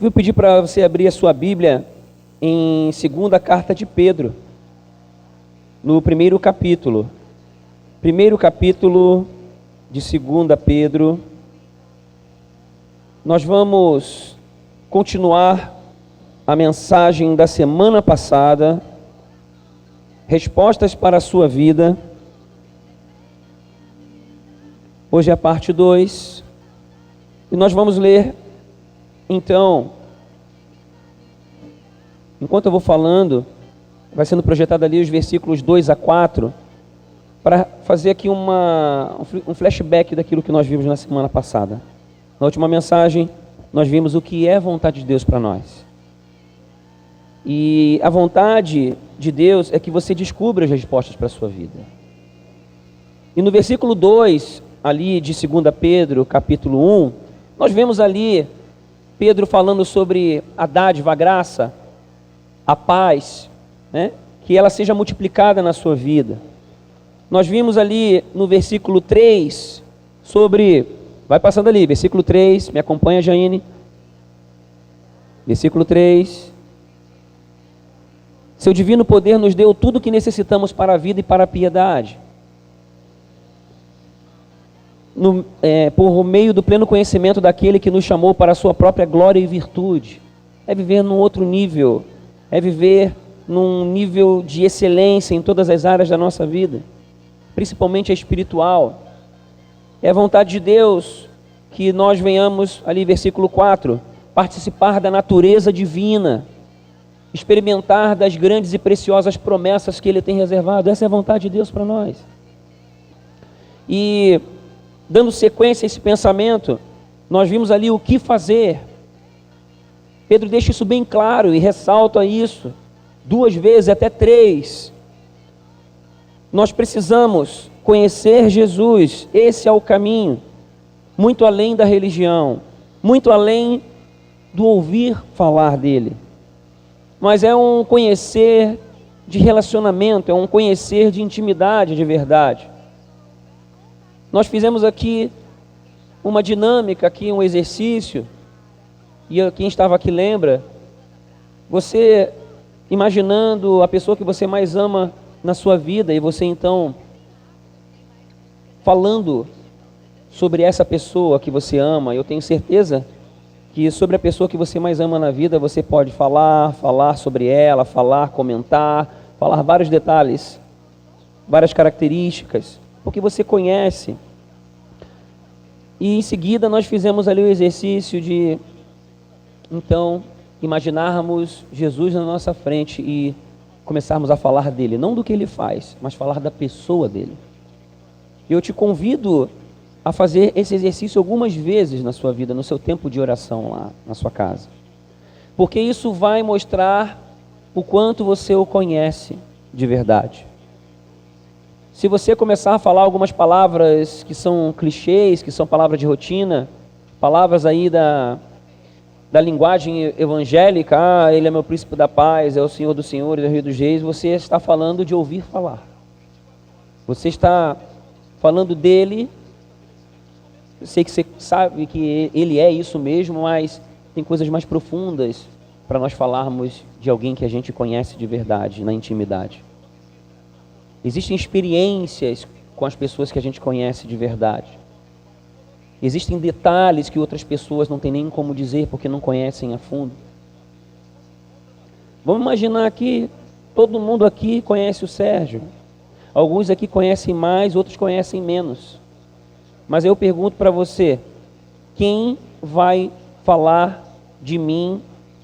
Vou pedir para você abrir a sua Bíblia em segunda carta de Pedro, no primeiro capítulo. Primeiro capítulo de 2 Pedro. Nós vamos continuar a mensagem da semana passada, respostas para a sua vida. Hoje é a parte 2, e nós vamos ler, então, enquanto eu vou falando, vai sendo projetado ali os versículos 2 a 4, para fazer aqui um flashback daquilo que nós vimos na semana passada. Na última mensagem, nós vimos o que é a vontade de Deus para nós. E a vontade de Deus é que você descubra as respostas para a sua vida. E no versículo 2, ali de 2 Pedro, capítulo 1, nós vemos ali Pedro falando sobre a dádiva, a graça, a paz, né? Que ela seja multiplicada na sua vida. Nós vimos ali no versículo 3 sobre, vai passando ali, versículo 3, me acompanha, Jaine. Versículo 3. Seu divino poder nos deu tudo o que necessitamos para a vida e para a piedade. Por meio do pleno conhecimento daquele que nos chamou para a sua própria glória e virtude. É viver num outro nível, é viver num nível de excelência em todas as áreas da nossa vida, principalmente a espiritual. É a vontade de Deus que nós venhamos, ali versículo 4, participar da natureza divina, experimentar das grandes e preciosas promessas que Ele tem reservado. Essa é a vontade de Deus para nós. E dando sequência a esse pensamento, nós vimos ali o que fazer. Pedro deixa isso bem claro e ressalta isso 2 vezes, até 3. Nós precisamos conhecer Jesus, esse é o caminho, muito além da religião, muito além do ouvir falar dele. Mas é um conhecer de relacionamento, é um conhecer de intimidade de verdade. Nós fizemos aqui uma dinâmica, aqui um exercício, e quem estava aqui lembra, você imaginando a pessoa que você mais ama na sua vida, e você então falando sobre essa pessoa que você ama. Eu tenho certeza que sobre a pessoa que você mais ama na vida, você pode falar sobre ela, comentar, falar vários detalhes, várias características, porque você conhece. E em seguida nós fizemos ali o exercício de, então, imaginarmos Jesus na nossa frente e começarmos a falar dele, não do que ele faz, mas falar da pessoa dele. Eu te convido a fazer esse exercício algumas vezes na sua vida, no seu tempo de oração lá na sua casa, porque isso vai mostrar o quanto você o conhece de verdade. Se você começar a falar algumas palavras que são clichês, que são palavras de rotina, palavras aí da linguagem evangélica, ele é meu príncipe da paz, é o Senhor dos senhores, é o Rei dos reis, você está falando de ouvir falar. Você está falando dele. Eu sei que você sabe que ele é isso mesmo, mas tem coisas mais profundas para nós falarmos de alguém que a gente conhece de verdade, na intimidade. Existem experiências com as pessoas que a gente conhece de verdade. Existem detalhes que outras pessoas não têm nem como dizer porque não conhecem a fundo. Vamos imaginar que todo mundo aqui conhece o Sérgio. Alguns aqui conhecem mais, outros conhecem menos. Mas eu pergunto para você, quem vai falar de mim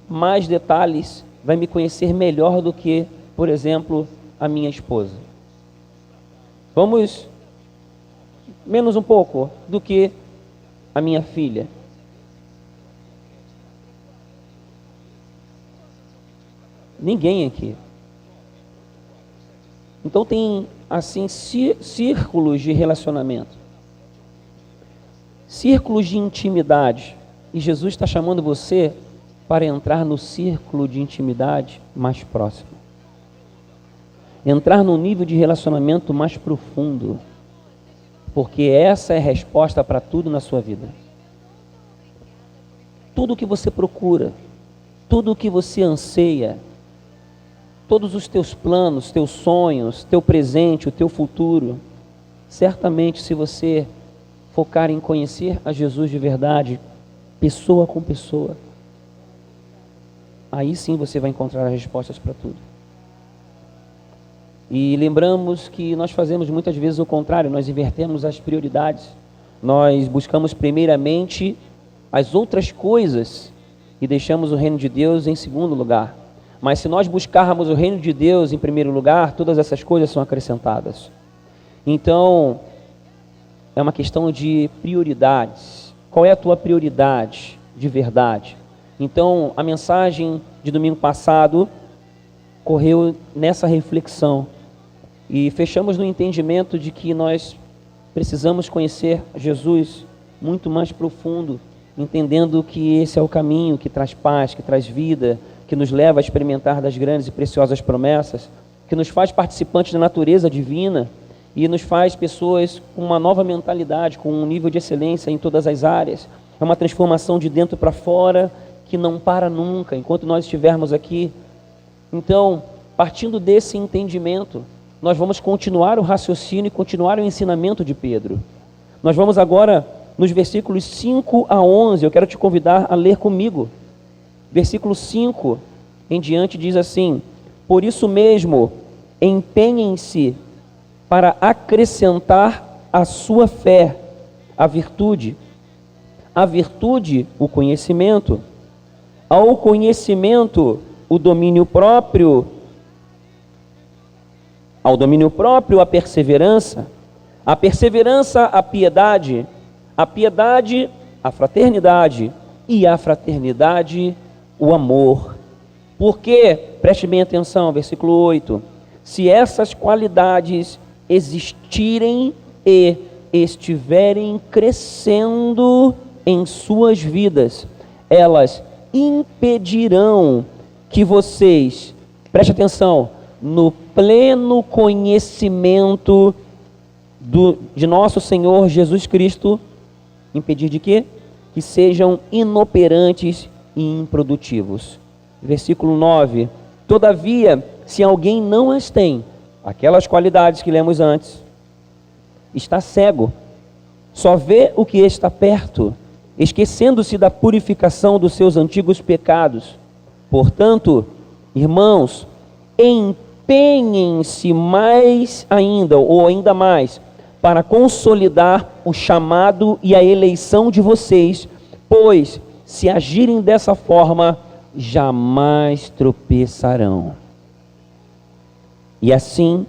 mais detalhes, vai me conhecer melhor do que, por exemplo, a minha esposa? Vamos menos um pouco do que a minha filha. Ninguém aqui. Então tem assim círculos de relacionamento, círculos de intimidade, e Jesus está chamando você para entrar no círculo de intimidade mais próximo, entrar num nível de relacionamento mais profundo, porque essa é a resposta para tudo na sua vida. Tudo que você procura, tudo o que você anseia, todos os teus planos, teus sonhos, teu presente, o teu futuro, certamente se você focar em conhecer a Jesus de verdade, pessoa com pessoa, aí sim você vai encontrar as respostas para tudo. E lembramos que nós fazemos muitas vezes o contrário, nós invertemos as prioridades. Nós buscamos primeiramente as outras coisas e deixamos o reino de Deus em segundo lugar. Mas se nós buscarmos o reino de Deus em primeiro lugar, todas essas coisas são acrescentadas. Então, é uma questão de prioridades. Qual é a tua prioridade de verdade? Então, a mensagem de domingo passado correu nessa reflexão. E fechamos no entendimento de que nós precisamos conhecer Jesus muito mais profundo, entendendo que esse é o caminho que traz paz, que traz vida, que nos leva a experimentar das grandes e preciosas promessas, que nos faz participantes da natureza divina e nos faz pessoas com uma nova mentalidade, com um nível de excelência em todas as áreas. É uma transformação de dentro para fora que não para nunca, enquanto nós estivermos aqui. Então, partindo desse entendimento, nós vamos continuar o raciocínio e continuar o ensinamento de Pedro. Nós vamos agora nos versículos 5 a 11, eu quero te convidar a ler comigo. Versículo 5 em diante diz assim: por isso mesmo, empenhem-se para acrescentar à sua fé a virtude, o conhecimento, ao conhecimento o domínio próprio, ao domínio próprio a perseverança a piedade, a fraternidade e a fraternidade o amor. Porque, preste bem atenção, versículo 8, se essas qualidades existirem e estiverem crescendo em suas vidas, elas impedirão que vocês, preste atenção, no pleno conhecimento de nosso Senhor Jesus Cristo, impedir de quê? Que sejam inoperantes e improdutivos. Versículo 9, todavia, se alguém não as tem, aquelas qualidades que lemos antes, está cego, só vê o que está perto, esquecendo-se da purificação dos seus antigos pecados. Portanto, irmãos, empenhem-se mais ainda, ou ainda mais, para consolidar o chamado e a eleição de vocês, pois, se agirem dessa forma, jamais tropeçarão. E assim,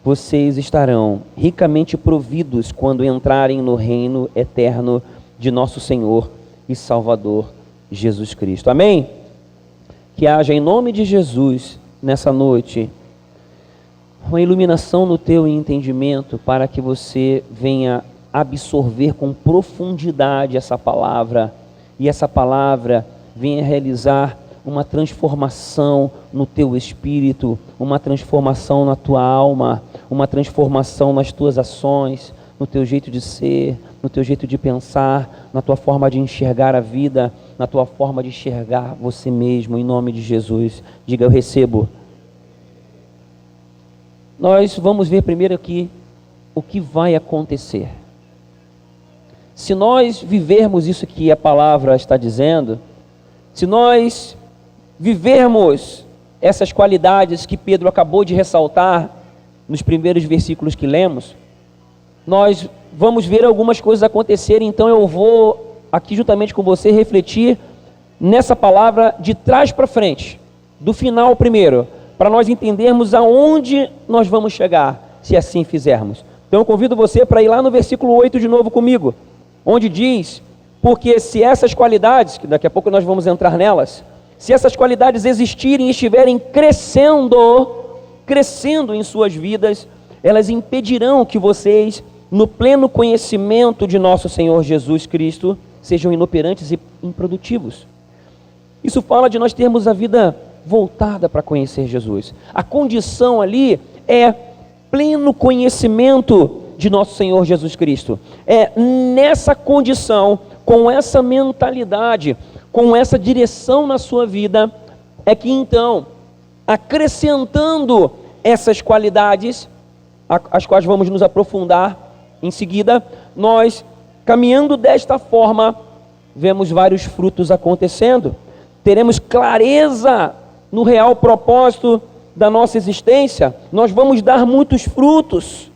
vocês estarão ricamente providos quando entrarem no reino eterno de nosso Senhor e Salvador Jesus Cristo. Amém? Que haja em nome de Jesus, nessa noite, uma iluminação no teu entendimento para que você venha absorver com profundidade essa palavra e essa palavra venha realizar uma transformação no teu espírito, uma transformação na tua alma, uma transformação nas tuas ações, no teu jeito de ser, no teu jeito de pensar, na tua forma de enxergar a vida, na tua forma de enxergar você mesmo, em nome de Jesus. Diga, eu recebo. Nós vamos ver primeiro aqui o que vai acontecer. Se nós vivermos isso que a palavra está dizendo, se nós vivermos essas qualidades que Pedro acabou de ressaltar nos primeiros versículos que lemos, nós vamos ver algumas coisas acontecerem. Então eu vou aqui juntamente com você refletir nessa palavra de trás para frente, do final primeiro, para nós entendermos aonde nós vamos chegar, se assim fizermos. Então eu convido você para ir lá no versículo 8 de novo comigo, onde diz, porque se essas qualidades, que daqui a pouco nós vamos entrar nelas, se essas qualidades existirem e estiverem crescendo em suas vidas, elas impedirão que vocês, no pleno conhecimento de nosso Senhor Jesus Cristo, sejam inoperantes e improdutivos. Isso fala de nós termos a vida voltada para conhecer Jesus. A condição ali é pleno conhecimento de nosso Senhor Jesus Cristo. É nessa condição, com essa mentalidade, com essa direção na sua vida, é que então, acrescentando essas qualidades, as quais vamos nos aprofundar em seguida, nós, caminhando desta forma, vemos vários frutos acontecendo. Teremos clareza no real propósito da nossa existência, nós vamos dar muitos frutos,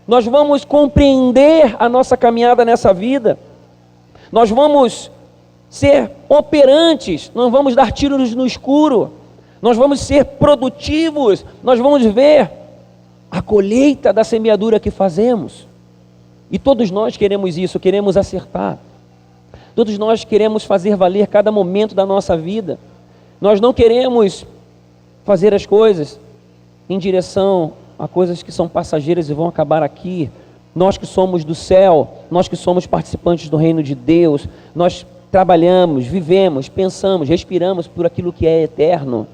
nós vamos compreender a nossa caminhada nessa vida, nós vamos ser operantes, não vamos dar tiros no escuro, nós vamos ser produtivos, nós vamos ver a colheita da semeadura que fazemos. E todos nós queremos isso, queremos acertar. Todos nós queremos fazer valer cada momento da nossa vida. Nós não queremos fazer as coisas em direção a coisas que são passageiras e vão acabar aqui. Nós que somos do céu, nós que somos participantes do reino de Deus, nós trabalhamos, vivemos, pensamos, respiramos por aquilo que é eterno.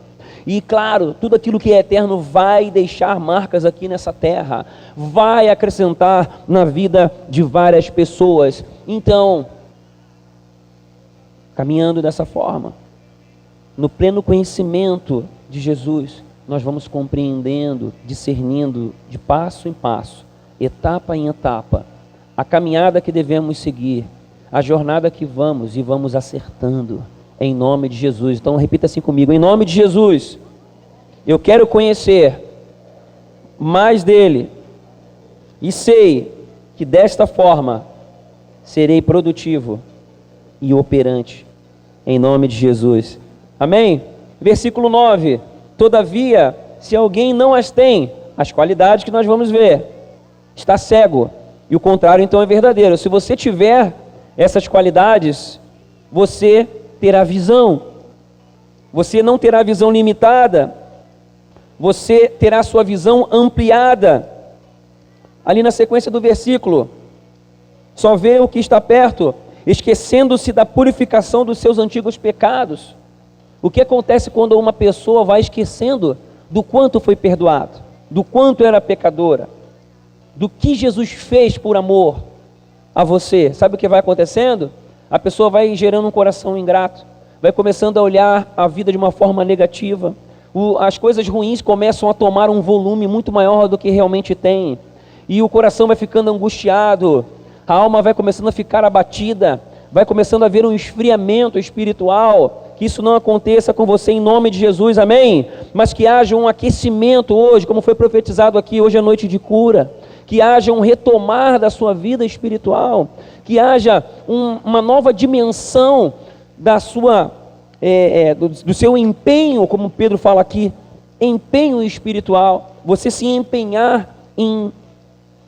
E claro, tudo aquilo que é eterno vai deixar marcas aqui nessa terra, vai acrescentar na vida de várias pessoas. Então, caminhando dessa forma, no pleno conhecimento de Jesus, nós vamos compreendendo, discernindo de passo em passo, etapa em etapa, a caminhada que devemos seguir, a jornada que vamos e vamos acertando, em nome de Jesus. Então repita assim comigo: em nome de Jesus, eu quero conhecer mais dele e sei que desta forma serei produtivo e operante, em nome de Jesus. Amém? Versículo 9: todavia, se alguém não as tem, as qualidades que nós vamos ver, está cego, e o contrário então é verdadeiro. Se você tiver essas qualidades, você terá visão, você não terá visão limitada, você terá sua visão ampliada. Ali na sequência do versículo, só vê o que está perto, esquecendo-se da purificação dos seus antigos pecados. O que acontece quando uma pessoa vai esquecendo do quanto foi perdoado, do quanto era pecadora, do que Jesus fez por amor a você? Sabe o que vai acontecendo? A pessoa vai gerando um coração ingrato, vai começando a olhar a vida de uma forma negativa, as coisas ruins começam a tomar um volume muito maior do que realmente tem, e o coração vai ficando angustiado, a alma vai começando a ficar abatida, vai começando a haver um esfriamento espiritual. Que isso não aconteça com você em nome de Jesus, amém? Mas que haja um aquecimento hoje, como foi profetizado aqui, hoje é noite de cura, que haja um retomar da sua vida espiritual, que haja uma nova dimensão da sua, do seu empenho, como Pedro fala aqui, empenho espiritual, você se empenhar em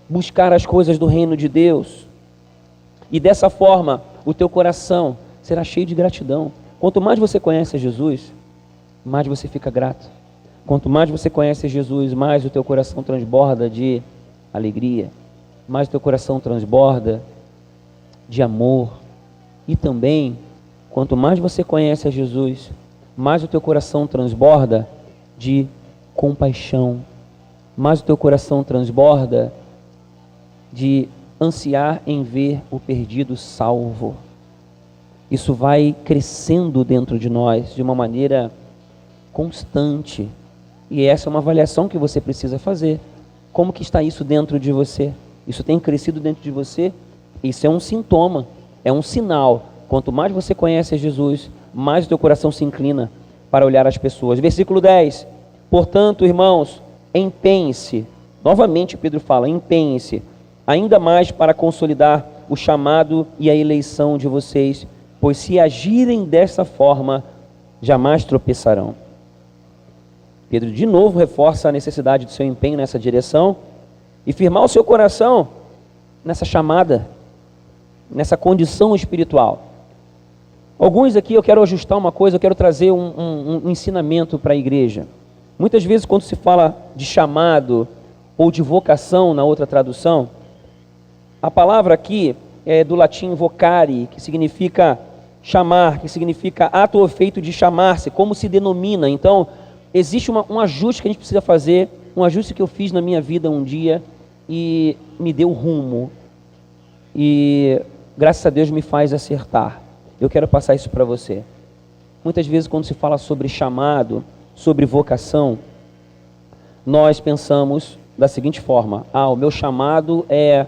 buscar as coisas do reino de Deus, e dessa forma o teu coração será cheio de gratidão. Quanto mais você conhece Jesus, mais você fica grato. Quanto mais você conhece Jesus, mais o teu coração transborda de alegria, mais o teu coração transborda de amor. E também, quanto mais você conhece a Jesus, mais o teu coração transborda de compaixão, mais o teu coração transborda de ansiar em ver o perdido salvo. Isso vai crescendo dentro de nós de uma maneira constante. E essa é uma avaliação que você precisa fazer. Como que está isso dentro de você? Isso tem crescido dentro de você? Isso é um sintoma, é um sinal. Quanto mais você conhece a Jesus, mais o teu coração se inclina para olhar as pessoas. Versículo 10. Portanto, irmãos, empenhem-se. Novamente Pedro fala, empenhem-se ainda mais para consolidar o chamado e a eleição de vocês, pois se agirem dessa forma, jamais tropeçarão. Pedro de novo reforça a necessidade do seu empenho nessa direção e firmar o seu coração nessa chamada, nessa condição espiritual. Alguns aqui eu quero ajustar uma coisa, eu quero trazer um ensinamento para a igreja. Muitas vezes quando se fala de chamado ou de vocação na outra tradução, a palavra aqui é do latim vocare, que significa chamar, que significa ato ou efeito de chamar-se, como se denomina. Então, existe um ajuste que a gente precisa fazer, um ajuste que eu fiz na minha vida um dia e me deu rumo. E graças a Deus me faz acertar. Eu quero passar isso para você. muitas vezes quando se fala sobre chamado, sobre vocação, nós pensamos da seguinte forma: o meu chamado é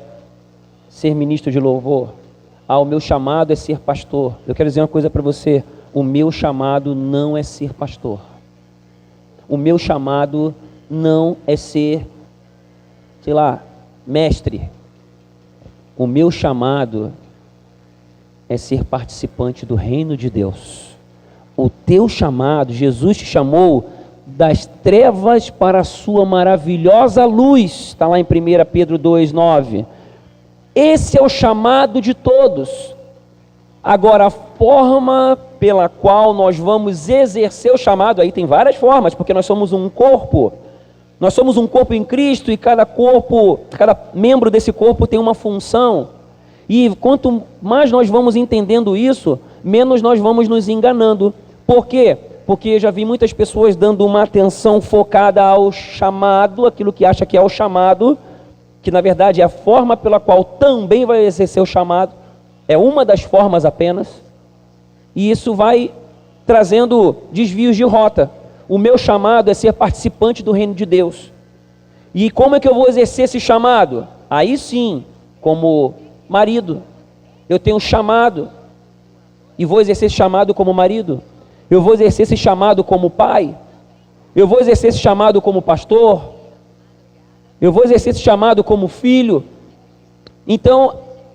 ser ministro de louvor, o meu chamado é ser pastor. Eu quero dizer uma coisa para você: o meu chamado não é ser pastor. O meu chamado não é ser, mestre. O meu chamado é ser participante do reino de Deus. O teu chamado, Jesus te chamou das trevas para a sua maravilhosa luz. Está lá em 1 Pedro 2,9. Esse é o chamado de todos. Agora, a forma pela qual nós vamos exercer o chamado, aí tem várias formas, porque nós somos um corpo. Nós somos um corpo em Cristo e cada membro desse corpo tem uma função. E quanto mais nós vamos entendendo isso, menos nós vamos nos enganando. Por quê? Porque eu já vi muitas pessoas dando uma atenção focada ao chamado, aquilo que acha que é o chamado, que na verdade é a forma pela qual também vai exercer o chamado, é uma das formas apenas, e isso vai trazendo desvios de rota. O meu chamado é ser participante do reino de Deus. E como é que eu vou exercer esse chamado? Aí sim, como marido, eu tenho um chamado, e vou exercer esse chamado como marido. Eu vou exercer esse chamado como pai. Eu vou exercer esse chamado como pastor. Eu vou exercer esse chamado como filho. Então,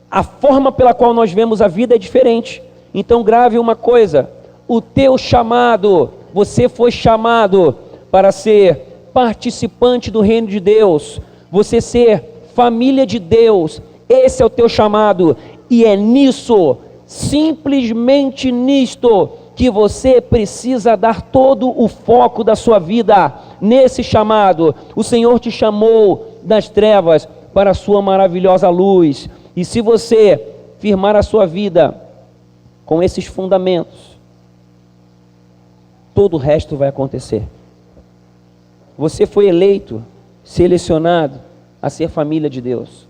a forma pela qual nós vemos a vida é diferente. Então, grave uma coisa: o teu chamado, você foi chamado para ser participante do reino de Deus, você ser família de Deus. Esse é o teu chamado, e é nisso, simplesmente nisto, que você precisa dar todo o foco da sua vida, nesse chamado. O Senhor te chamou das trevas para a sua maravilhosa luz, e se você firmar a sua vida com esses fundamentos, todo o resto vai acontecer. Você foi eleito, selecionado a ser família de Deus.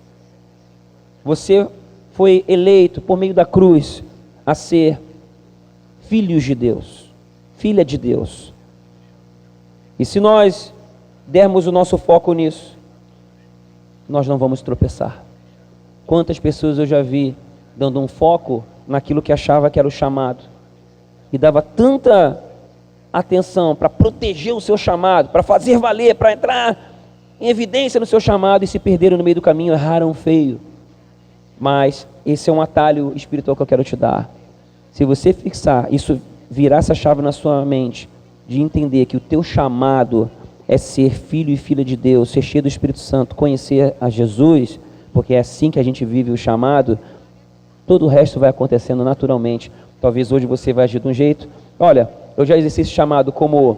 Você foi eleito por meio da cruz a ser filhos de Deus, filha de Deus. E se nós dermos o nosso foco nisso, nós não vamos tropeçar. Quantas pessoas eu já vi dando um foco naquilo que achava que era o chamado, e dava tanta atenção para proteger o seu chamado, para fazer valer, para entrar em evidência no seu chamado, e se perderam no meio do caminho, erraram feio. Mas esse é um atalho espiritual que eu quero te dar. Se você fixar isso, virar essa chave na sua mente, de entender que o teu chamado é ser filho e filha de Deus, ser cheio do Espírito Santo, conhecer a Jesus, porque é assim que a gente vive o chamado, todo o resto vai acontecendo naturalmente. Talvez hoje você vai agir de um jeito. Olha, eu já exerci esse chamado como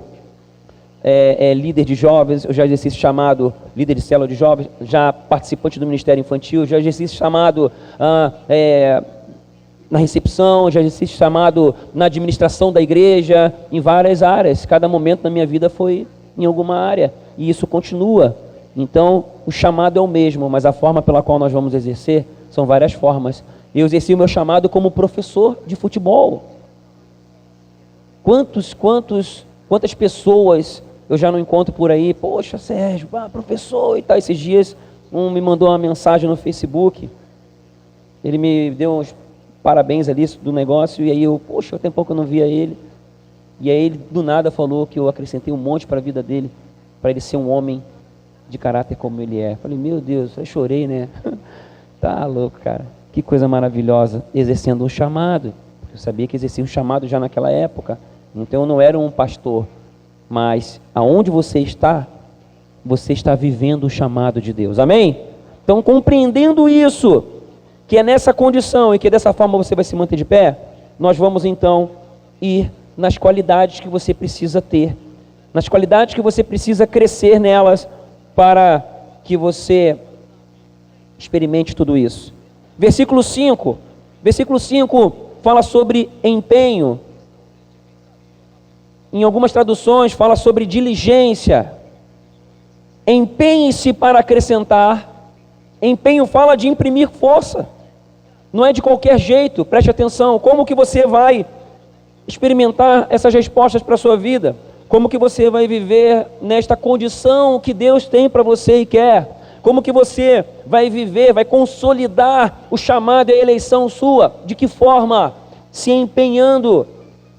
líder de jovens, eu já exerci esse chamado líder de célula de jovens, já participante do Ministério Infantil, já exerci esse chamado na recepção, já exerci esse chamado na administração da igreja, em várias áreas. Cada momento da minha vida foi em alguma área, e isso continua. Então, o chamado é o mesmo, mas a forma pela qual nós vamos exercer são várias formas. Eu exerci o meu chamado como professor de futebol. Quantas pessoas eu já não encontro por aí: poxa, Sérgio, professor e tal. Esses dias um me mandou uma mensagem no Facebook, ele me deu uns parabéns ali do negócio, e aí poxa, tem pouco eu não via ele, e aí ele do nada falou que eu acrescentei um monte para a vida dele, para ele ser um homem de caráter como ele é. Falei, meu Deus, eu chorei, né? Tá louco, cara, que coisa maravilhosa, exercendo um chamado. Eu sabia que exercia um chamado já naquela época, então eu não era um pastor, mas aonde você está vivendo o chamado de Deus, amém? Então, compreendendo isso, que é nessa condição e que dessa forma você vai se manter de pé, nós vamos então ir nas qualidades que você precisa ter, nas qualidades que você precisa crescer nelas, para que você experimente tudo isso. Versículo 5 fala sobre empenho. Em algumas traduções fala sobre diligência. Empenhe-se para acrescentar. Empenho fala de imprimir força. Não é de qualquer jeito, preste atenção. Como que você vai experimentar essas respostas para a sua vida. Como que você vai viver nesta condição que Deus tem para você e quer? Como que você vai viver, vai consolidar o chamado e a eleição sua? De que forma? Se empenhando.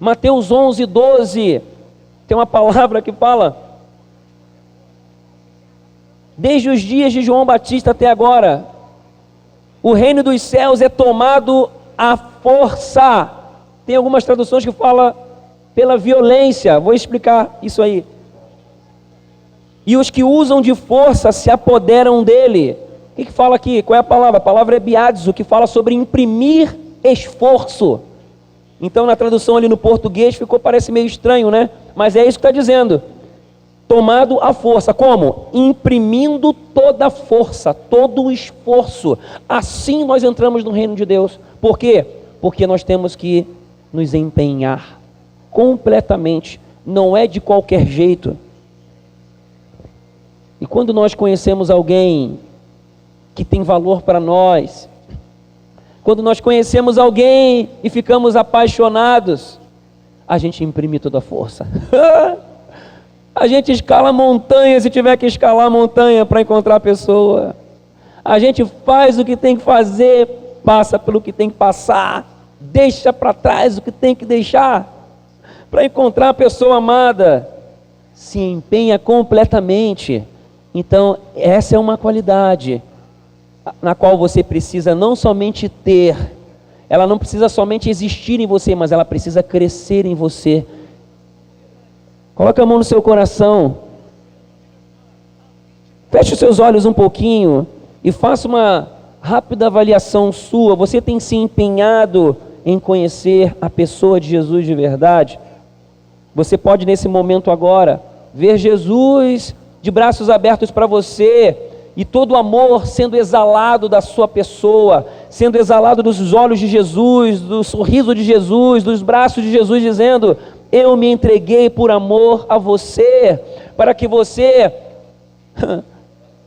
Mateus 11:12, tem uma palavra que fala: desde os dias de João Batista até agora, o reino dos céus é tomado à força. Tem algumas traduções que falam pela violência. Vou explicar isso aí. E os que usam de força se apoderam dele. O que fala aqui? Qual é a palavra? A palavra é biadizo, que fala sobre imprimir esforço. Então na tradução ali no português parece meio estranho, né? Mas é isso que está dizendo. Tomado à força. Como? Imprimindo toda a força, todo o esforço. Assim nós entramos no reino de Deus. Por quê? Porque nós temos que nos empenhar completamente. Não é de qualquer jeito. E quando nós conhecemos alguém que tem valor para nós, quando nós conhecemos alguém e ficamos apaixonados, a gente imprime toda a força. A gente escala montanha se tiver que escalar montanha para encontrar a pessoa. A gente faz o que tem que fazer, passa pelo que tem que passar, deixa para trás o que tem que deixar para encontrar a pessoa amada. Se empenha completamente. Então, essa é uma qualidade na qual você precisa não somente ter, ela não precisa somente existir em você, mas ela precisa crescer em você. Coloque a mão no seu coração, feche os seus olhos um pouquinho e faça uma rápida avaliação sua. Você tem se empenhado em conhecer a pessoa de Jesus de verdade? Você pode nesse momento agora ver Jesus de braços abertos para você, e todo o amor sendo exalado da sua pessoa, sendo exalado dos olhos de Jesus, do sorriso de Jesus, dos braços de Jesus, dizendo: eu me entreguei por amor a você, para que você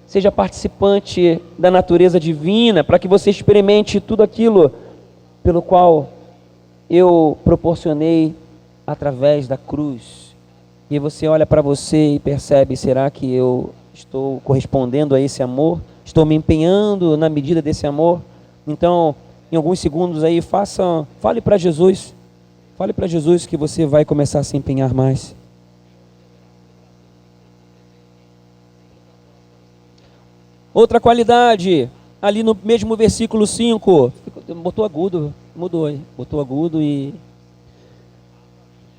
seja participante da natureza divina, para que você experimente tudo aquilo pelo qual eu proporcionei através da cruz. E você olha para você e percebe: será que eu estou correspondendo a esse amor? Estou me empenhando na medida desse amor? Então, em alguns segundos aí, fale para Jesus. Fale para Jesus que você vai começar a se empenhar mais. Outra qualidade, ali no mesmo versículo 5, botou agudo, mudou aí, botou agudo e...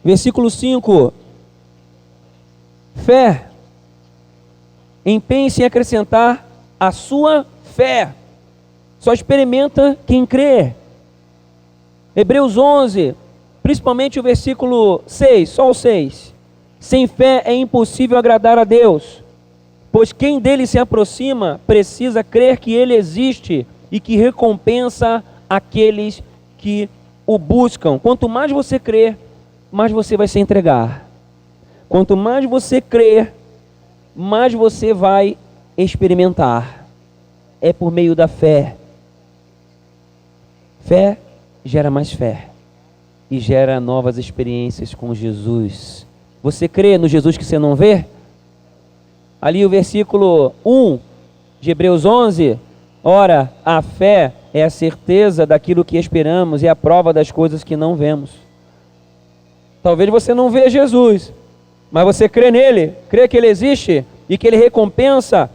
Versículo 5, fé. Empenhe-se em acrescentar a sua fé. Só experimenta quem crê. Hebreus 11, principalmente o versículo 6, só o 6. Sem fé é impossível agradar a Deus, pois quem dele se aproxima precisa crer que ele existe e que recompensa aqueles que o buscam. Quanto mais você crer, mais você vai se entregar. Quanto mais você crer, mais você vai experimentar. É por meio da fé. Fé gera mais fé e gera novas experiências com Jesus. Você crê no Jesus que você não vê? Ali o versículo 1 de Hebreus 11, ora, a fé é a certeza daquilo que esperamos e a prova das coisas que não vemos. Talvez você não veja Jesus, mas você crê nele, crê que ele existe e que ele recompensa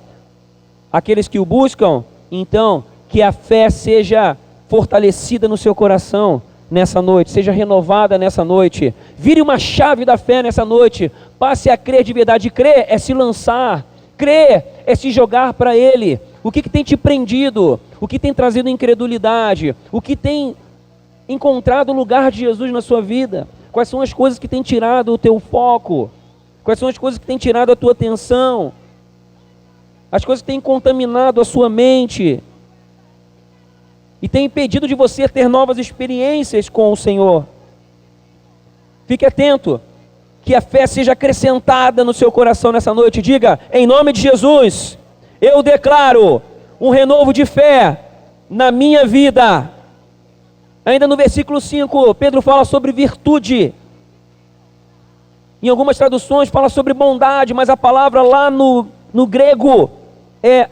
aqueles que o buscam. Então, que a fé seja fortalecida no seu coração nessa noite, seja renovada nessa noite. Vire uma chave da fé nessa noite, passe a crer de verdade. Crer é se lançar, crer é se jogar para ele. O que tem te prendido? O que tem trazido incredulidade? O que tem encontrado o lugar de Jesus na sua vida? Quais são as coisas que têm tirado o teu foco? Quais são as coisas que têm tirado a tua atenção? As coisas que têm contaminado a sua mente e têm impedido de você ter novas experiências com o Senhor. Fique atento, que a fé seja acrescentada no seu coração nessa noite. Diga: em nome de Jesus, eu declaro um renovo de fé na minha vida. Ainda no versículo 5, Pedro fala sobre virtude. Em algumas traduções fala sobre bondade, mas a palavra lá no grego é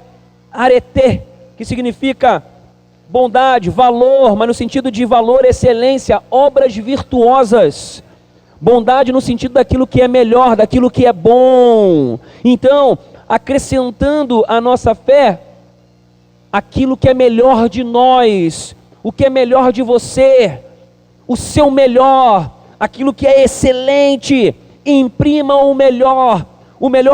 arete, que significa bondade, valor, mas no sentido de valor, excelência, obras virtuosas. Bondade no sentido daquilo que é melhor, daquilo que é bom. Então, acrescentando à nossa fé aquilo que é melhor de nós, o que é melhor de você, o seu melhor, aquilo que é excelente. Imprima o melhor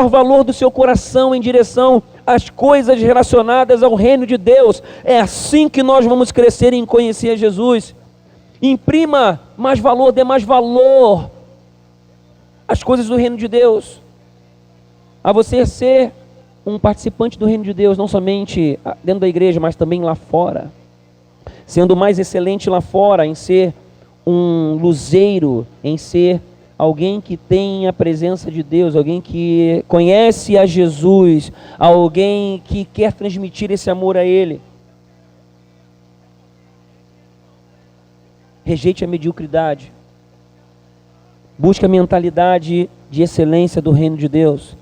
valor do seu coração em direção às coisas relacionadas ao reino de Deus. É assim que nós vamos crescer em conhecer Jesus. Imprima mais valor, dê mais valor às coisas do reino de Deus, a você ser um participante do reino de Deus, não somente dentro da igreja, mas também lá fora, sendo mais excelente lá fora, em ser um luzeiro, em ser alguém que tem a presença de Deus, alguém que conhece a Jesus, alguém que quer transmitir esse amor a Ele. Rejeite a mediocridade. Busque a mentalidade de excelência do reino de Deus.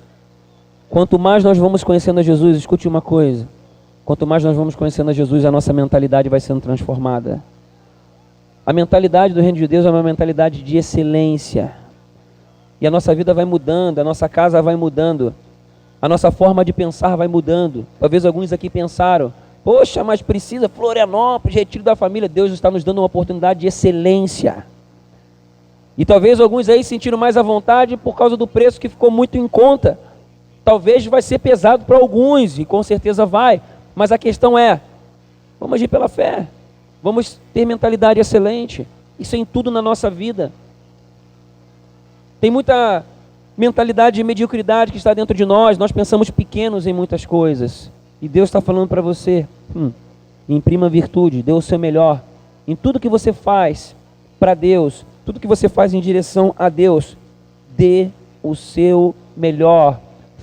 Quanto mais nós vamos conhecendo a Jesus, escute uma coisa, quanto mais nós vamos conhecendo a Jesus, a nossa mentalidade vai sendo transformada. A mentalidade do reino de Deus é uma mentalidade de excelência. E a nossa vida vai mudando, a nossa casa vai mudando, a nossa forma de pensar vai mudando. Talvez alguns aqui pensaram, poxa, mas precisa Florianópolis, retiro da família. Deus está nos dando uma oportunidade de excelência. E talvez alguns aí sentiram mais à vontade por causa do preço que ficou muito em conta. Talvez vai ser pesado para alguns, e com certeza vai. Mas a questão é, vamos agir pela fé. Vamos ter mentalidade excelente. Isso é em tudo na nossa vida. Tem muita mentalidade de mediocridade que está dentro de nós. Nós pensamos pequenos em muitas coisas. E Deus está falando para você, imprima virtude, dê o seu melhor. Em tudo que você faz para Deus, tudo que você faz em direção a Deus, dê o seu melhor.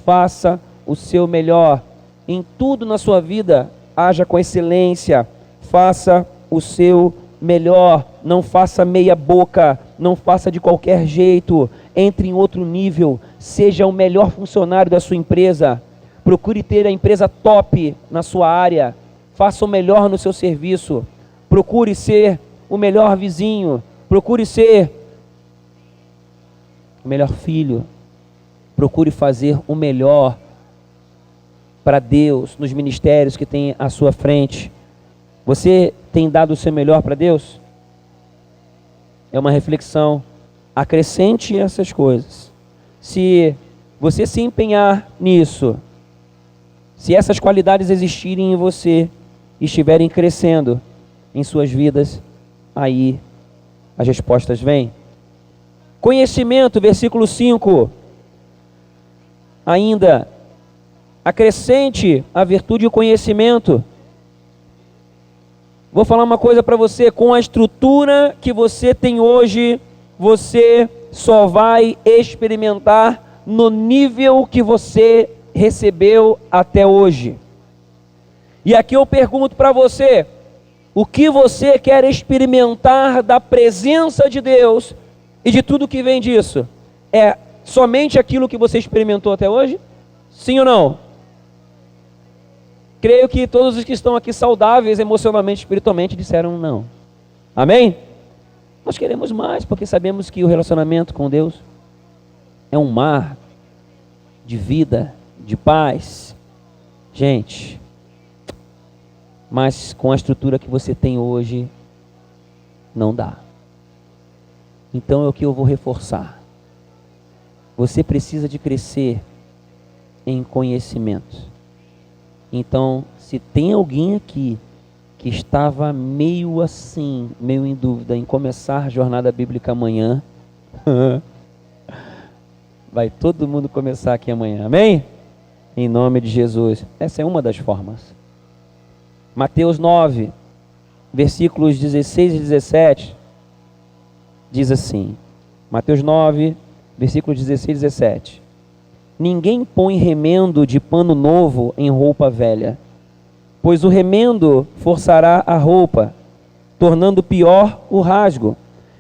Faça o seu melhor. Em tudo na sua vida, haja com excelência. Faça o seu melhor. Não faça meia boca. Não faça de qualquer jeito. Entre em outro nível. Seja o melhor funcionário da sua empresa. Procure ter a empresa top na sua área. Faça o melhor no seu serviço. Procure ser o melhor vizinho. Procure ser o melhor filho. Procure fazer o melhor para Deus nos ministérios que tem à sua frente. Você tem dado o seu melhor para Deus? É uma reflexão. Acrescente essas coisas. Se você se empenhar nisso, se essas qualidades existirem em você e estiverem crescendo em suas vidas, aí as respostas vêm. Conhecimento, versículo 5. Ainda, acrescente a virtude e o conhecimento. Vou falar uma coisa para você, com a estrutura que você tem hoje, você só vai experimentar no nível que você recebeu até hoje. E aqui eu pergunto para você, o que você quer experimentar da presença de Deus e de tudo que vem disso? É somente aquilo que você experimentou até hoje? Sim ou não? Creio que todos os que estão aqui saudáveis emocionalmente, espiritualmente, disseram não. Amém? Nós queremos mais, porque sabemos que o relacionamento com Deus é um mar de vida, de paz. Gente, mas com a estrutura que você tem hoje, não dá. Então é o que eu vou reforçar. Você precisa de crescer em conhecimento. Então, se tem alguém aqui que estava meio assim, meio em dúvida em começar a jornada bíblica amanhã, vai todo mundo começar aqui amanhã, amém? Em nome de Jesus. Essa é uma das formas. Mateus 9, versículos 16 e 17, diz assim, Mateus 9, versículos 16 e 17. Ninguém põe remendo de pano novo em roupa velha, pois o remendo forçará a roupa, tornando pior o rasgo.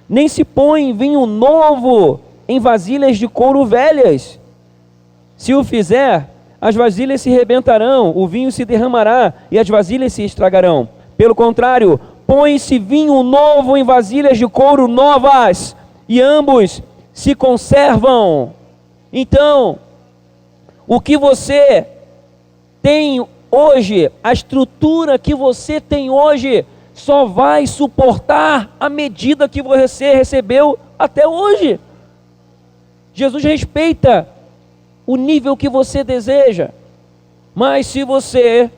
Nem se põe vinho novo em vasilhas de couro velhas. Se o fizer, as vasilhas se rebentarão, o vinho se derramará e as vasilhas se estragarão. Pelo contrário, põe-se vinho novo em vasilhas de couro novas, e ambos se conservam. Então, o que você tem hoje, a estrutura que você tem hoje, só vai suportar a medida que você recebeu até hoje. Jesus respeita o nível que você deseja, mas se você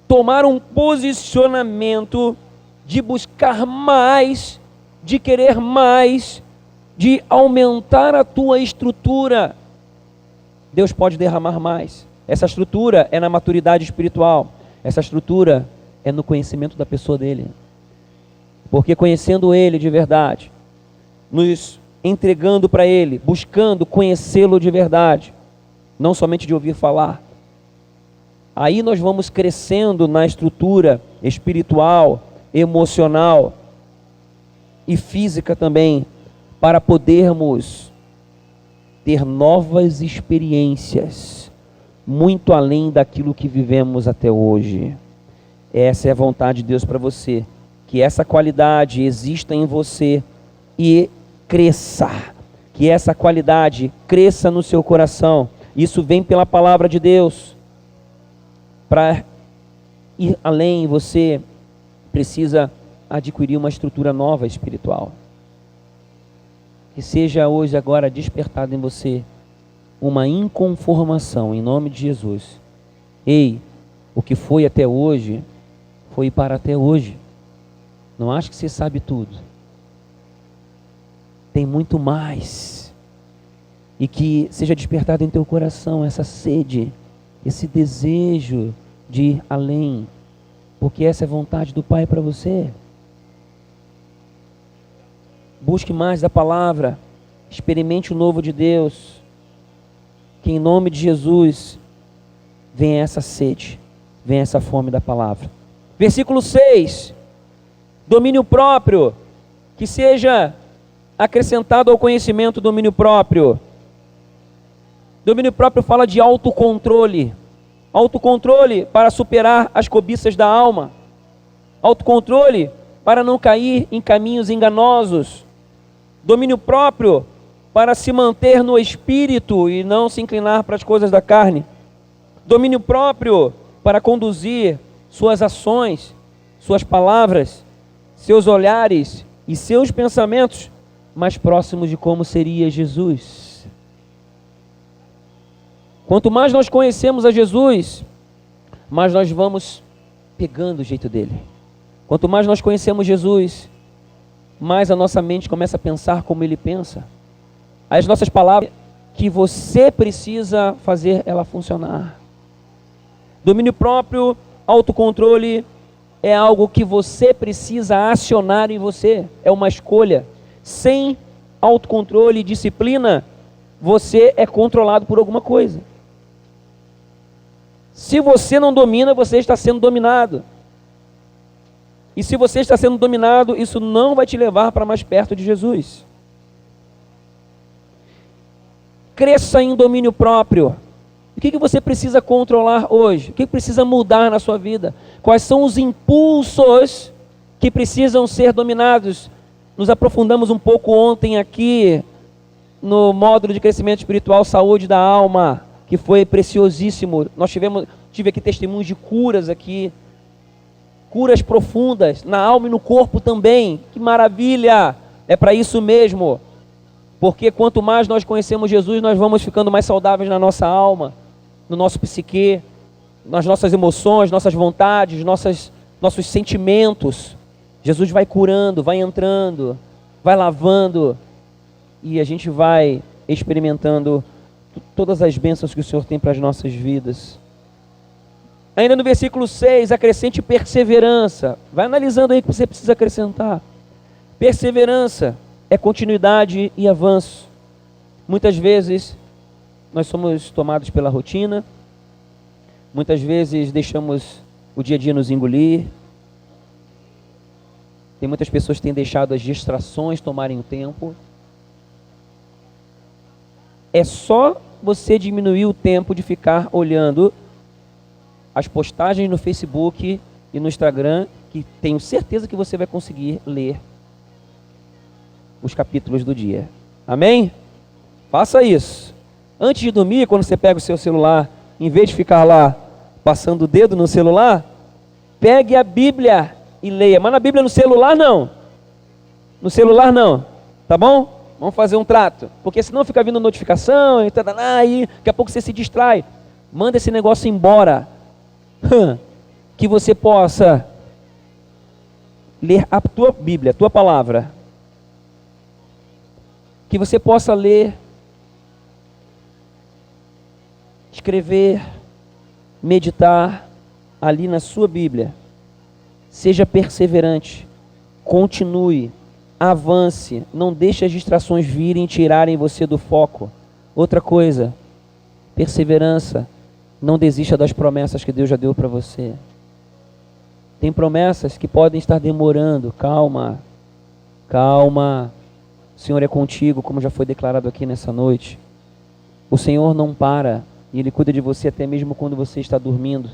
tomar um posicionamento de buscar mais, de querer mais, de aumentar a tua estrutura, Deus pode derramar mais. Essa estrutura é na maturidade espiritual. Essa estrutura é no conhecimento da pessoa dele. Porque conhecendo ele de verdade, nos entregando para ele, buscando conhecê-lo de verdade, não somente de ouvir falar, aí nós vamos crescendo na estrutura espiritual, emocional e física também, para podermos ter novas experiências, muito além daquilo que vivemos até hoje. Essa é a vontade de Deus para você, que essa qualidade exista em você e cresça, que essa qualidade cresça no seu coração. Isso vem pela palavra de Deus. Para ir além, você precisa adquirir uma estrutura nova espiritual. Que seja hoje, agora, despertado em você uma inconformação, em nome de Jesus. Ei, o que foi até hoje, foi para até hoje. Não acho que você sabe tudo. Tem muito mais. E que seja despertado em teu coração essa sede, esse desejo de ir além, porque essa é a vontade do Pai para você. Busque mais da palavra, experimente o novo de Deus, que em nome de Jesus venha essa sede, venha essa fome da palavra. Versículo 6, domínio próprio, que seja acrescentado ao conhecimento domínio próprio. Domínio próprio fala de autocontrole. Autocontrole para superar as cobiças da alma. Autocontrole para não cair em caminhos enganosos. Domínio próprio para se manter no espírito e não se inclinar para as coisas da carne. Domínio próprio para conduzir suas ações, suas palavras, seus olhares e seus pensamentos mais próximos de como seria Jesus. Quanto mais nós conhecemos a Jesus, mais nós vamos pegando o jeito dele. Quanto mais nós conhecemos Jesus, mais a nossa mente começa a pensar como ele pensa. As nossas palavras, que você precisa fazer ela funcionar. Domínio próprio, autocontrole, é algo que você precisa acionar em você. É uma escolha. Sem autocontrole e disciplina, você é controlado por alguma coisa. Se você não domina, você está sendo dominado. E se você está sendo dominado, isso não vai te levar para mais perto de Jesus. Cresça em domínio próprio. O que você precisa controlar hoje? O que precisa mudar na sua vida? Quais são os impulsos que precisam ser dominados? Nos aprofundamos um pouco ontem aqui no módulo de crescimento espiritual, saúde da alma, que foi preciosíssimo. Tive aqui testemunhos de curas aqui, curas profundas na alma e no corpo também. Que maravilha! É para isso mesmo. Porque quanto mais nós conhecemos Jesus, nós vamos ficando mais saudáveis na nossa alma, no nosso psique, nas nossas emoções, nossas vontades, nossos sentimentos. Jesus vai curando, vai entrando, vai lavando, e a gente vai experimentando todas as bênçãos que o Senhor tem para as nossas vidas. Ainda no versículo 6, acrescente perseverança. Vai analisando aí o que você precisa acrescentar. Perseverança é continuidade e avanço. Muitas vezes nós somos tomados pela rotina, muitas vezes deixamos o dia a dia nos engolir, Tem muitas pessoas que têm deixado as distrações tomarem o tempo. É só você diminuir o tempo de ficar olhando as postagens no Facebook e no Instagram, que tenho certeza que você vai conseguir ler os capítulos do dia. Amém? Faça isso. Antes de dormir, quando você pega o seu celular, em vez de ficar lá passando o dedo no celular, pegue a Bíblia e leia. Mas na Bíblia no celular não. No celular não. Tá bom? Vamos fazer um trato. Porque senão fica vindo notificação, e daqui a pouco você se distrai. Manda esse negócio embora. Que você possa ler a tua Bíblia, a tua palavra. Que você possa ler, escrever, meditar ali na sua Bíblia. Seja perseverante, continue, avance, não deixe as distrações virem e tirarem você do foco. Outra coisa, perseverança, não desista das promessas que Deus já deu para você. Tem promessas que podem estar demorando, calma, calma. O Senhor é contigo, como já foi declarado aqui nessa noite. O Senhor não para, e Ele cuida de você até mesmo quando você está dormindo.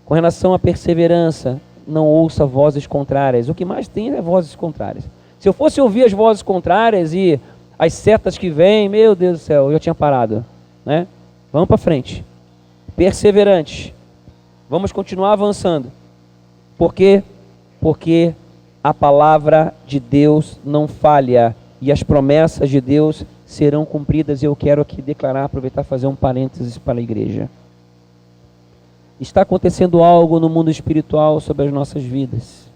Com relação à perseverança, não ouça vozes contrárias. O que mais tem é vozes contrárias. Se eu fosse ouvir as vozes contrárias e as setas que vêm, meu Deus do céu, eu já tinha parado, né? Vamos para frente. Perseverante. Vamos continuar avançando. Por quê? Porque a palavra de Deus não falha e as promessas de Deus serão cumpridas. Eu quero aqui declarar, aproveitar e fazer um parênteses para a igreja. Está acontecendo algo no mundo espiritual sobre as nossas vidas.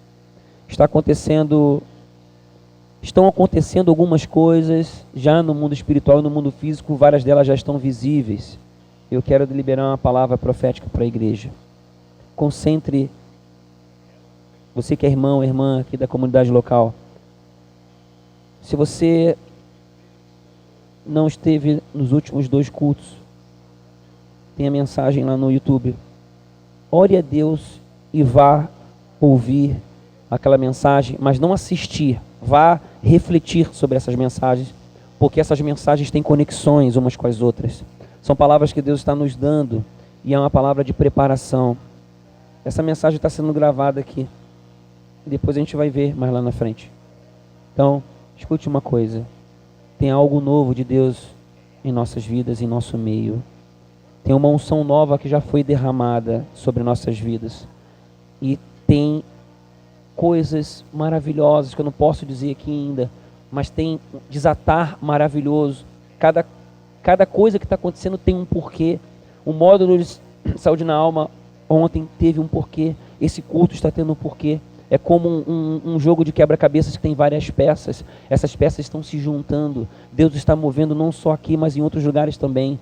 Estão acontecendo algumas coisas já no mundo espiritual e no mundo físico, várias delas já estão visíveis. Eu quero liberar uma palavra profética para a igreja. Concentre, você que é irmão ou irmã aqui da comunidade local. Se você não esteve nos últimos 2 cultos, tem a mensagem lá no YouTube. Ore a Deus e vá ouvir aquela mensagem, mas não assistir. Vá refletir sobre essas mensagens, porque essas mensagens têm conexões umas com as outras. São palavras que Deus está nos dando e é uma palavra de preparação. Essa mensagem está sendo gravada aqui. Depois a gente vai ver mais lá na frente. Então, escute uma coisa. Tem algo novo de Deus em nossas vidas, em nosso meio. Tem uma unção nova que já foi derramada sobre nossas vidas. E tem coisas maravilhosas que eu não posso dizer aqui ainda, mas tem um desatar maravilhoso. Cada coisa que está acontecendo tem um porquê. O módulo de saúde na alma ontem teve um porquê. Esse culto está tendo um porquê. É como um jogo de quebra-cabeças que tem várias peças. Essas peças estão se juntando. Deus está movendo não só aqui, mas em outros lugares também.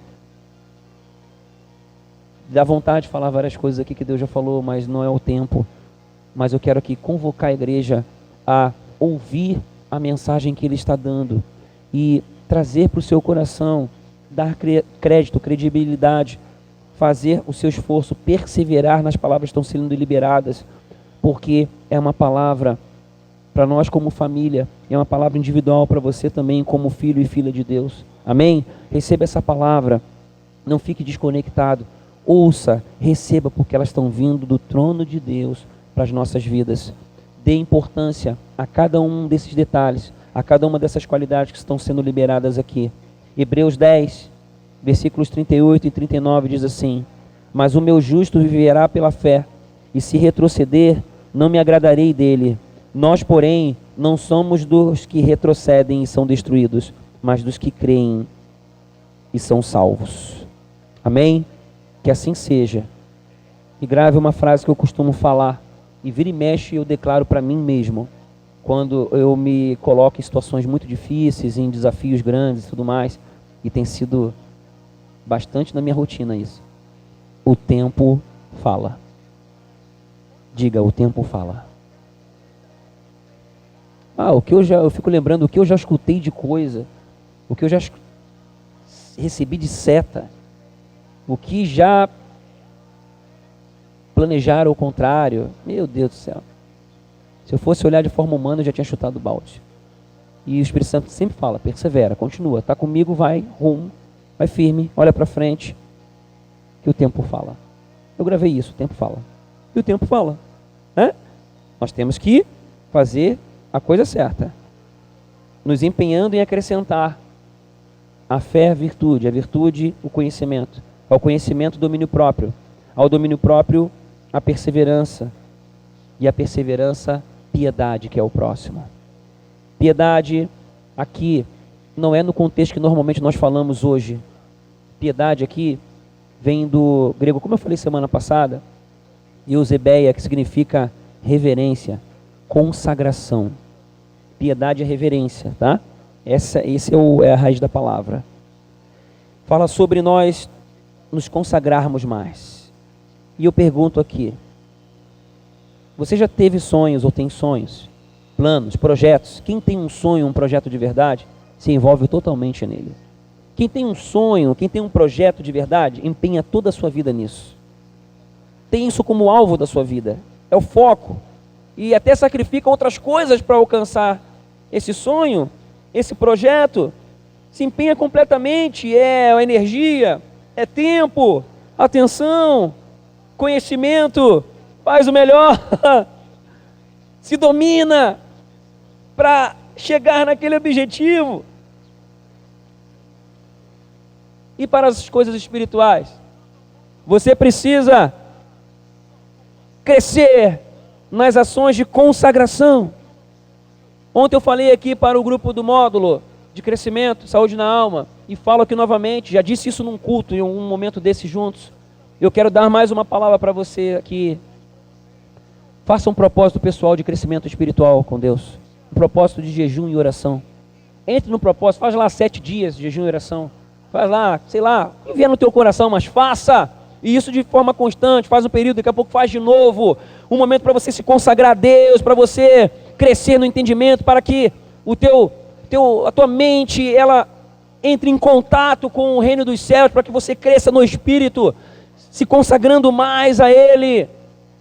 Dá vontade de falar várias coisas aqui que Deus já falou, mas não é o tempo. Mas eu quero aqui convocar a igreja a ouvir a mensagem que Ele está dando e trazer para o seu coração, dar crédito, credibilidade, fazer o seu esforço, perseverar nas palavras que estão sendo liberadas, porque é uma palavra para nós como família, é uma palavra individual para você também como filho e filha de Deus. Amém? Receba essa palavra, não fique desconectado. Ouça, receba, porque elas estão vindo do trono de Deus para as nossas vidas. Dê importância a cada um desses detalhes, a cada uma dessas qualidades que estão sendo liberadas aqui. Hebreus 10, versículos 38 e 39 diz assim: mas o meu justo viverá pela fé, e se retroceder, não me agradarei dele. Nós, porém, não somos dos que retrocedem e são destruídos, mas dos que creem e são salvos. Amém? Que assim seja. E grave uma frase que eu costumo falar, e vira e mexe eu declaro para mim mesmo, quando eu me coloco em situações muito difíceis, em desafios grandes e tudo mais, e tem sido bastante na minha rotina isso. O tempo fala. Diga, o tempo fala. Eu fico lembrando o que eu já escutei de coisa, o que eu já recebi de seta, o que já planejaram ao contrário. Meu Deus do céu. Se eu fosse olhar de forma humana, eu já tinha chutado o balde. E o Espírito Santo sempre fala, persevera, continua, está comigo, vai rumo, vai firme, olha para frente, que o tempo fala. Eu gravei isso, o tempo fala. E o tempo fala. Né? Nós temos que fazer a coisa certa, nos empenhando em acrescentar a fé, a virtude, o conhecimento. Ao conhecimento, o domínio próprio. Ao domínio próprio, a perseverança. E a perseverança, piedade, que é o próximo. Piedade, aqui, não é no contexto que normalmente nós falamos hoje. Piedade aqui vem do grego, como eu falei semana passada, eusebeia, que significa reverência, consagração. Piedade é reverência, tá? Esse é a raiz da palavra. Fala sobre nós nos consagrarmos mais. E eu pergunto aqui, você já teve sonhos ou tem sonhos, planos, projetos? Quem tem um sonho, um projeto de verdade, se envolve totalmente nele. Quem tem um sonho, quem tem um projeto de verdade, empenha toda a sua vida nisso. Tem isso como alvo da sua vida. É o foco. E até sacrifica outras coisas para alcançar esse sonho, esse projeto. Se empenha completamente, é energia, é tempo, atenção, conhecimento, faz o melhor, se domina para chegar naquele objetivo. E para as coisas espirituais, você precisa crescer nas ações de consagração. Ontem eu falei aqui para o grupo do módulo de crescimento, saúde na alma, e falo aqui novamente, já disse isso num culto, em um momento desse juntos. Eu quero dar mais uma palavra para você aqui. Faça um propósito pessoal de crescimento espiritual com Deus. Um propósito de jejum e oração. Entre no propósito, faz lá 7 dias de jejum e oração. Faz lá, sei lá, o que vier no teu coração, mas faça. E isso de forma constante, faz um período, daqui a pouco faz de novo. Um momento para você se consagrar a Deus, para você crescer no entendimento, para que a tua mente, ela entre em contato com o reino dos céus, para que você cresça no Espírito, se consagrando mais a Ele.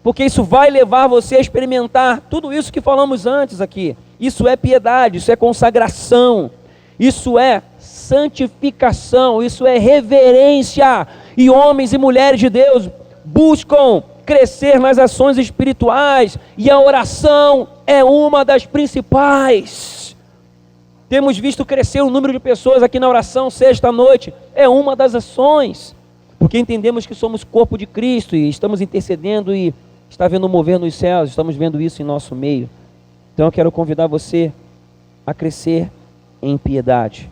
Porque isso vai levar você a experimentar tudo isso que falamos antes aqui. Isso é piedade, isso é consagração, isso é santificação, isso é reverência. E homens e mulheres de Deus buscam crescer nas ações espirituais, e a oração é uma das principais. Temos visto crescer o número de pessoas aqui na oração sexta-noite, é uma das ações, porque entendemos que somos corpo de Cristo e estamos intercedendo e está vendo mover nos céus, estamos vendo isso em nosso meio. Então eu quero convidar você a crescer em piedade.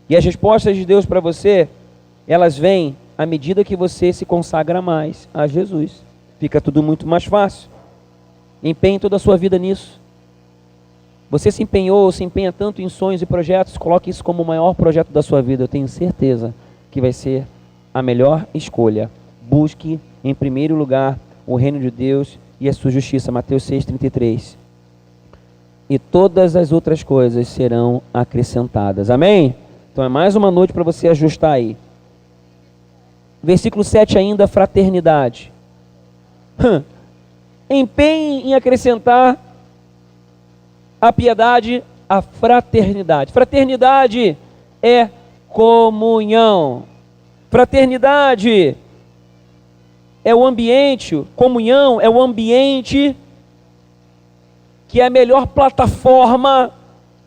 E as respostas de Deus para você, elas vêm à medida que você se consagra mais a Jesus. Fica tudo muito mais fácil. Empenhe toda a sua vida nisso. Você se empenhou, se empenha tanto em sonhos e projetos, coloque isso como o maior projeto da sua vida. Eu tenho certeza que vai ser a melhor escolha. Busque em primeiro lugar o reino de Deus e a sua justiça. Mateus 6,33. E todas as outras coisas serão acrescentadas. Amém? Então é mais uma noite para você ajustar aí. Versículo 7 ainda, fraternidade. Empenhe em acrescentar a piedade, a fraternidade. Fraternidade é comunhão. Fraternidade é o ambiente, comunhão é o ambiente que é a melhor plataforma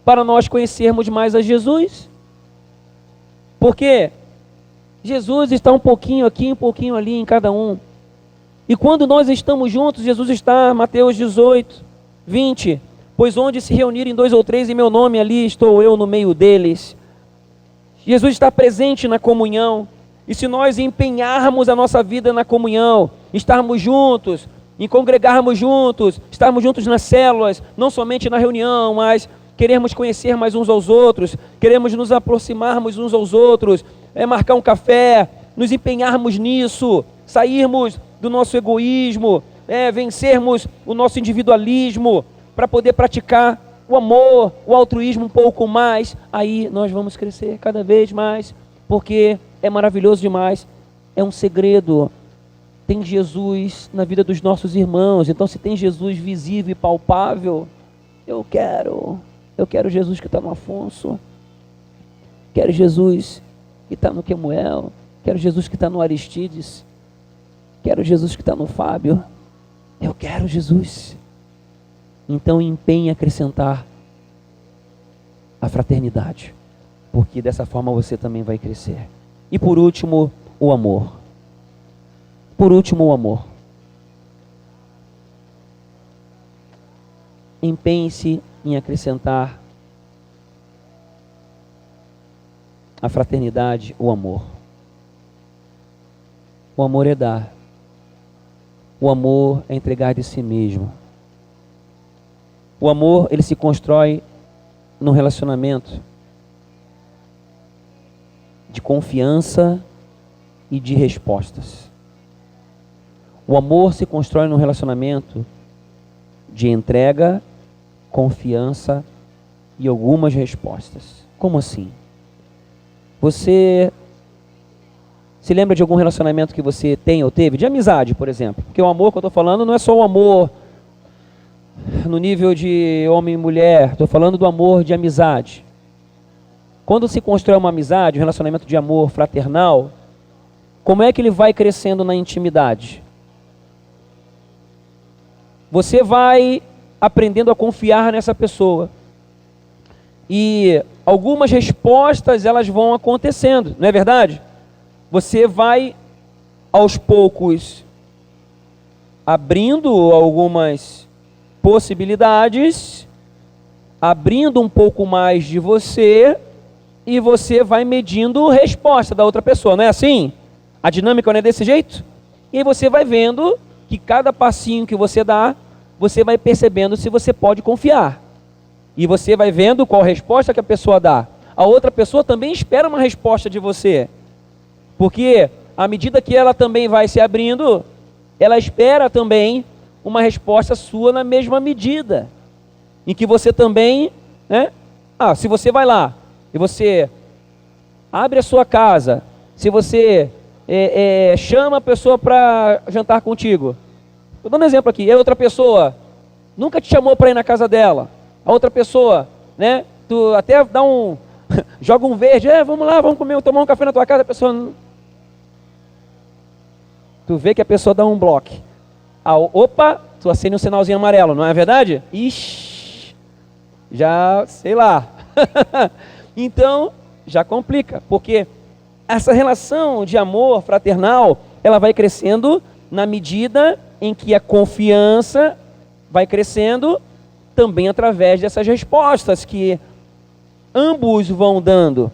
para nós conhecermos mais a Jesus. Porque Jesus está um pouquinho aqui, um pouquinho ali em cada um. E quando nós estamos juntos, Jesus está, Mateus 18, 20. Pois onde se reunirem 2 ou 3 em meu nome, ali estou eu no meio deles. Jesus está presente na comunhão. E se nós empenharmos a nossa vida na comunhão, estarmos juntos, em congregarmos juntos, estarmos juntos nas células, não somente na reunião, mas queremos conhecer mais uns aos outros, queremos nos aproximarmos uns aos outros, marcar um café, nos empenharmos nisso, sairmos do nosso egoísmo, vencermos o nosso individualismo, para poder praticar o amor, o altruísmo um pouco mais, aí nós vamos crescer cada vez mais, porque é maravilhoso demais, é um segredo. tem Jesus na vida dos nossos irmãos. Então, se tem Jesus visível e palpável, eu quero Jesus que está no Afonso, quero Jesus que está no Quemuel, quero Jesus que está no Aristides, quero Jesus que está no Fábio, eu quero Jesus. Então empenhe em acrescentar a fraternidade, porque dessa forma você também vai crescer. E por último, o amor. Por último, o amor. Empenhe-se em acrescentar a fraternidade, o amor. O amor é dar. O amor é entregar de si mesmo. O amor, ele se constrói num relacionamento de confiança e de respostas. O amor se constrói num relacionamento de entrega, confiança e algumas respostas. Como assim? Você se lembra de algum relacionamento que você tem ou teve? De amizade, por exemplo. Porque o amor que eu estou falando não é só o amor no nível de homem e mulher. Estou falando do amor de amizade. Quando se constrói uma amizade, um relacionamento de amor fraternal, como é que ele vai crescendo na intimidade? Você vai aprendendo a confiar nessa pessoa. E algumas respostas, elas vão acontecendo, não é verdade? Você vai, aos poucos, abrindo algumas possibilidades, abrindo um pouco mais de você, e você vai medindo a resposta da outra pessoa, não é assim? A dinâmica não é desse jeito? E aí você vai vendo que cada passinho que você dá, você vai percebendo se você pode confiar. E você vai vendo qual resposta que a pessoa dá. A outra pessoa também espera uma resposta de você. Porque à medida que ela também vai se abrindo, ela espera também uma resposta sua na mesma medida. Em que você também, né? Se você vai lá e você abre a sua casa, se você chama a pessoa para jantar contigo. Estou dando um exemplo aqui. E a outra pessoa nunca te chamou para ir na casa dela. A outra pessoa, né? Tu até dá joga um verde. Vamos lá, vamos comer, tomar um café na tua casa. A pessoa... Tu vê que a pessoa dá um bloco. Opa, tu acende um sinalzinho amarelo, não é verdade? Ixi, já, sei lá. Então, já complica. Porque essa relação de amor fraternal, ela vai crescendo na medida em que a confiança vai crescendo também através dessas respostas que ambos vão dando.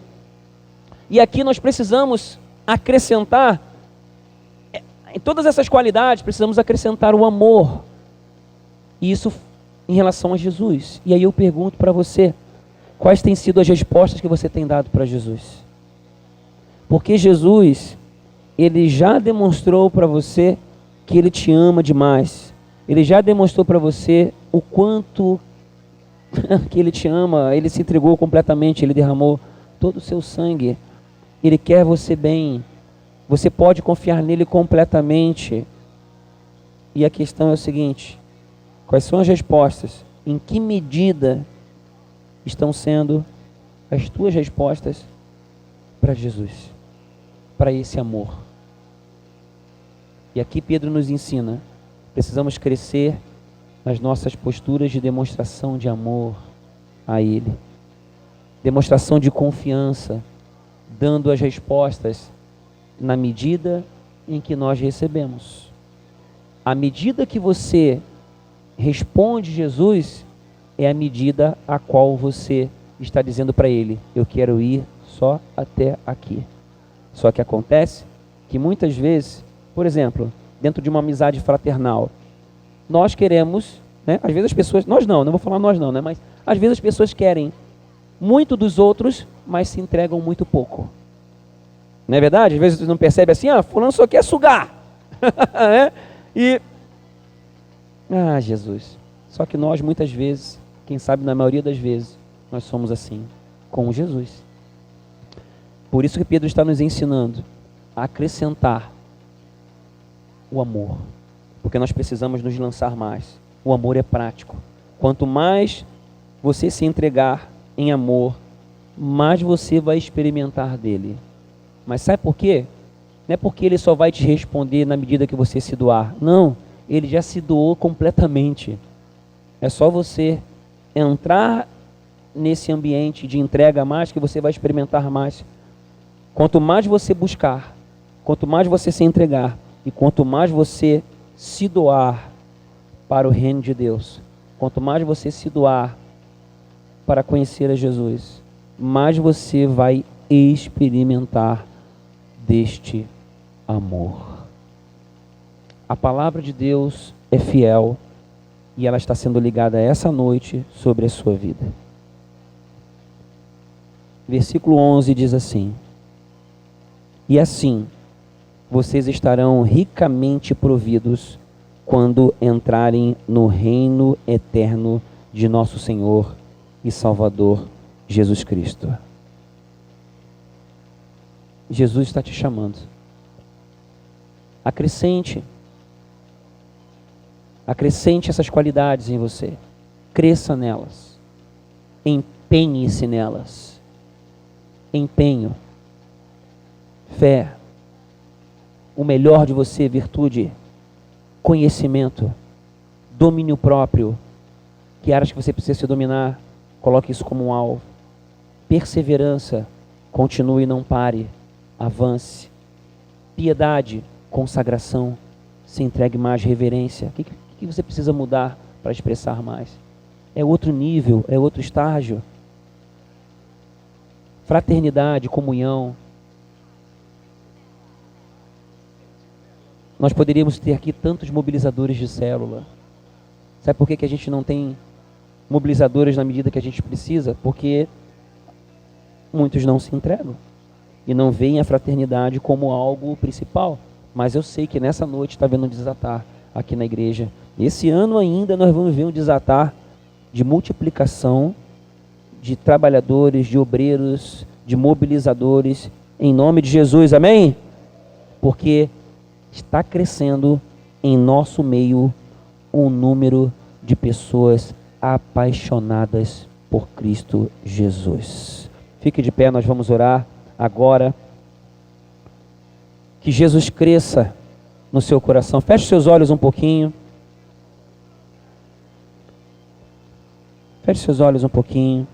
E aqui nós precisamos acrescentar, em todas essas qualidades, precisamos acrescentar o amor. E isso em relação a Jesus. E aí eu pergunto para você, quais têm sido as respostas que você tem dado para Jesus? Porque Jesus, ele já demonstrou para você que ele te ama demais. Ele já demonstrou para você o quanto que ele te ama. Ele se entregou completamente, ele derramou todo o seu sangue. Ele quer você bem. Você pode confiar nele completamente. E a questão é o seguinte: quais são as respostas? Em que medida estão sendo as tuas respostas para Jesus, para esse amor? E aqui Pedro nos ensina, precisamos crescer nas nossas posturas de demonstração de amor a Ele. Demonstração de confiança, dando as respostas na medida em que nós recebemos. A medida que você responde Jesus é a medida a qual você está dizendo para Ele: eu quero ir só até aqui. Só que acontece que muitas vezes, por exemplo, dentro de uma amizade fraternal, nós queremos, né? Às vezes as pessoas, nós não vou falar nós não, né? Mas às vezes as pessoas querem muito dos outros, mas se entregam muito pouco. Não é verdade? Às vezes você não percebe assim, fulano só quer sugar. Jesus. Só que nós muitas vezes, quem sabe na maioria das vezes, nós somos assim com Jesus. Por isso que Pedro está nos ensinando a acrescentar o amor, porque nós precisamos nos lançar mais. O amor é prático. Quanto mais você se entregar em amor, mais você vai experimentar dele. Mas sabe por quê? Não é porque ele só vai te responder na medida que você se doar. Não, ele já se doou completamente. É só você entrar nesse ambiente de entrega mais que você vai experimentar mais. Quanto mais você buscar, quanto mais você se entregar e quanto mais você se doar para o reino de Deus, quanto mais você se doar para conhecer a Jesus, mais você vai experimentar deste amor. A palavra de Deus é fiel e ela está sendo ligada essa noite sobre a sua vida. Versículo 11 diz assim: e assim vocês estarão ricamente providos quando entrarem no reino eterno de nosso Senhor e Salvador Jesus Cristo. Jesus está te chamando. Acrescente essas qualidades em você. Cresça nelas. Empenhe-se nelas. Empenho. Fé. O melhor de você, virtude. Conhecimento. Domínio próprio. Que áreas que você precisa se dominar, coloque isso como um alvo. Perseverança. Continue e não pare. Avance. Piedade. Consagração. Se entregue mais. Reverência. O que você precisa mudar para expressar mais? É outro nível, é outro estágio. Fraternidade, comunhão. Nós poderíamos ter aqui tantos mobilizadores de célula. Sabe por que a gente não tem mobilizadores na medida que a gente precisa? Porque muitos não se entregam e não veem a fraternidade como algo principal. Mas eu sei que nessa noite está havendo um desatar aqui na igreja. Esse ano ainda nós vamos ver um desatar de multiplicação de trabalhadores, de obreiros, de mobilizadores, em nome de Jesus, amém? Porque está crescendo em nosso meio um número de pessoas apaixonadas por Cristo Jesus. Fique de pé, nós vamos orar agora. Que Jesus cresça no seu coração. Feche seus olhos um pouquinho. Feche seus olhos um pouquinho.